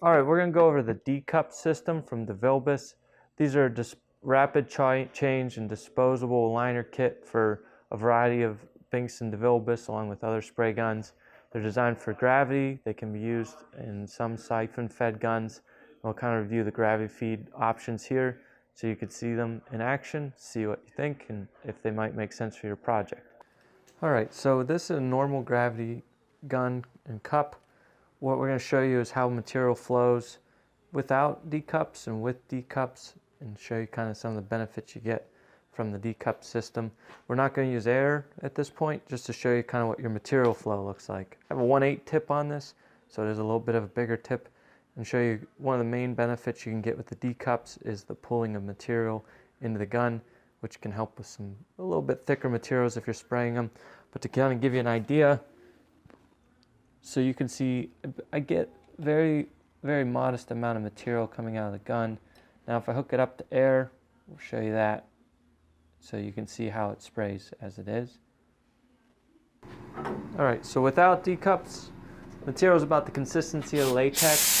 All right, we're going to go over the Dekup system from Devilbiss. These are just rapid change and disposable liner kit for a variety of Binks and Devilbiss along with other spray guns. They're designed for gravity. They can be used in some siphon-fed guns. We'll kind of review the gravity feed options here so you could see them in action, see what you think, and if they might make sense for your project. All right, so this is a normal gravity gun and cup. What we're going to show you is how material flows without Dekups and with Dekups, and show you kind of some of the benefits you get from the Dekup system. We're not going to use air at this point, just to show you kind of what your material flow looks like. I have a 1/8 tip on this, so there's a little bit of a bigger tip, and show you one of the main benefits you can get with the Dekups is the pulling of material into the gun, which can help with a little bit thicker materials if you're spraying them. But to kind of give you an idea, so you can see I get very modest amount of material coming out of the gun. Now if I hook it up to air, we'll show you that so you can see how it sprays as it is. Alright, so without Dekups, material is about the consistency of the latex.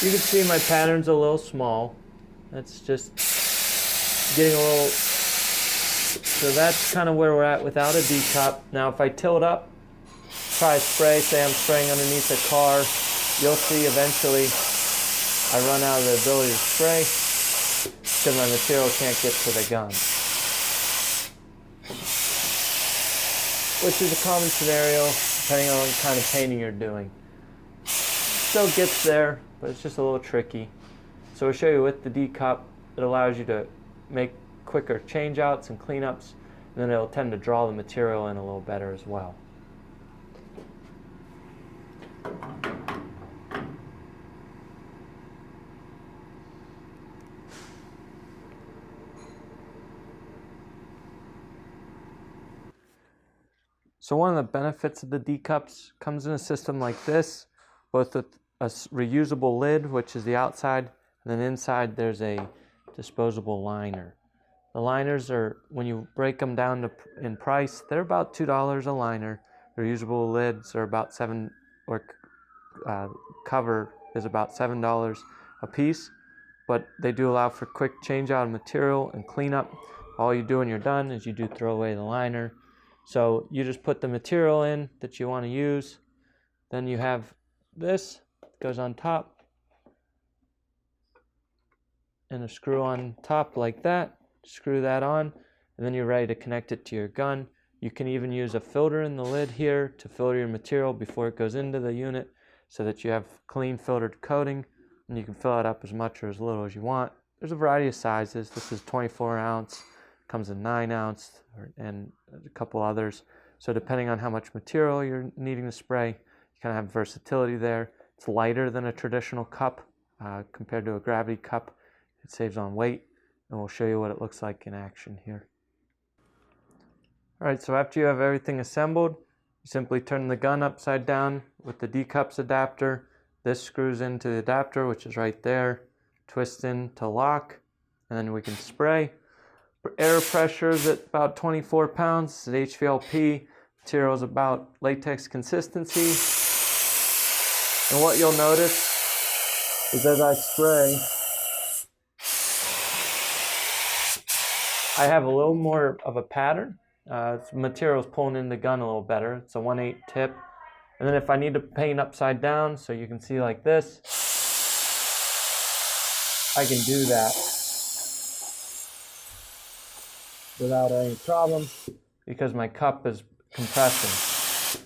You can see my pattern's a little small. That's just getting a little. So that's kind of where we're at without a Dekup. Now if I tilt up, try a spray, say I'm spraying underneath a car, you'll see eventually I run out of the ability to spray because my material can't get to the gun. Which is a common scenario depending on what kind of painting you're doing. Still gets there, but it's just a little tricky. So I'll show you with the Dekup, it allows you to make quicker change outs and cleanups, and then it'll tend to draw the material in a little better as well. So one of the benefits of the Dekups comes in a system like this, both with a reusable lid, which is the outside, and then inside there's a disposable liner. The liners are, when you break them down in price, they're about $2 a liner. The reusable lids are about cover is about $7 a piece, but they do allow for quick change out of material and cleanup. All you do when you're done is you do throw away the liner. So you just put the material in that you want to use. Then you have this, goes on top, and a screw on top like that. Screw that on, and then you're ready to connect it to your gun. You can even use a filter in the lid here to filter your material before it goes into the unit so that you have clean filtered coating, and you can fill it up as much or as little as you want. There's a variety of sizes. This is 24 ounce, comes in 9 ounce, and a couple others. So depending on how much material you're needing to spray, you kind of have versatility there. It's lighter than a traditional cup compared to a gravity cup. It saves on weight. And we'll show you what it looks like in action here. Alright, so after you have everything assembled, you simply turn the gun upside down with the Dekups adapter. This screws into the adapter, which is right there, twists in to lock, and then we can spray. Air pressure is at about 24 pounds. This is HVLP. Material is about latex consistency. And what you'll notice is as I spray, I have a little more of a pattern. Material's pulling in the gun a little better. It's a 1/8 tip. And then if I need to paint upside down, so you can see like this, I can do that without any problem because my cup is compressing.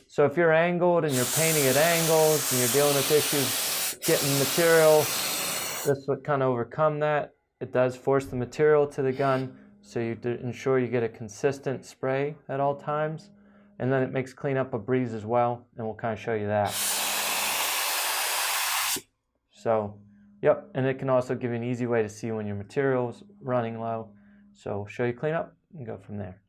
So if you're angled and you're painting at angles and you're dealing with issues getting material, this would kind of overcome that. It does force the material to the gun, so you ensure you get a consistent spray at all times, and then it makes cleanup a breeze as well, and we'll kind of show you that. So, yep, and it can also give you an easy way to see when your material's running low. So show you cleanup and go from there.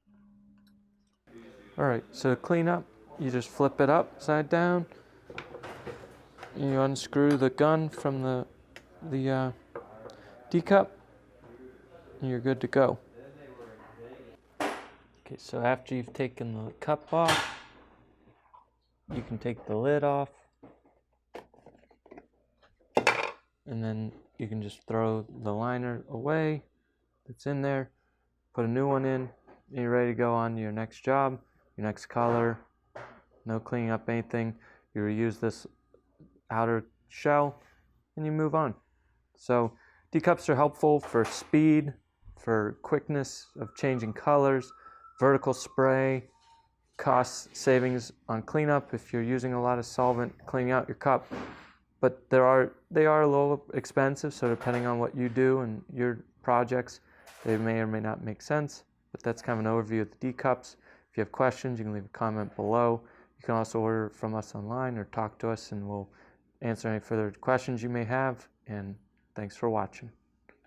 All right, so to clean up, you just flip it upside down, you unscrew the gun from the Dekup, and you're good to go. Okay, so after you've taken the cup off, you can take the lid off, and then you can just throw the liner away that's in there, put a new one in, and you're ready to go on to your next job, your next color. No cleaning up anything. You reuse this outer shell and you move on. So Dekups are helpful for speed, for quickness of changing colors, vertical spray, cost savings on cleanup if you're using a lot of solvent cleaning out your cup. But they are a little expensive, so depending on what you do and your projects, they may or may not make sense. But that's kind of an overview of the Dekups. If you have questions, you can leave a comment below. You can also order from us online or talk to us, and we'll answer any further questions you may have. And thanks for watching.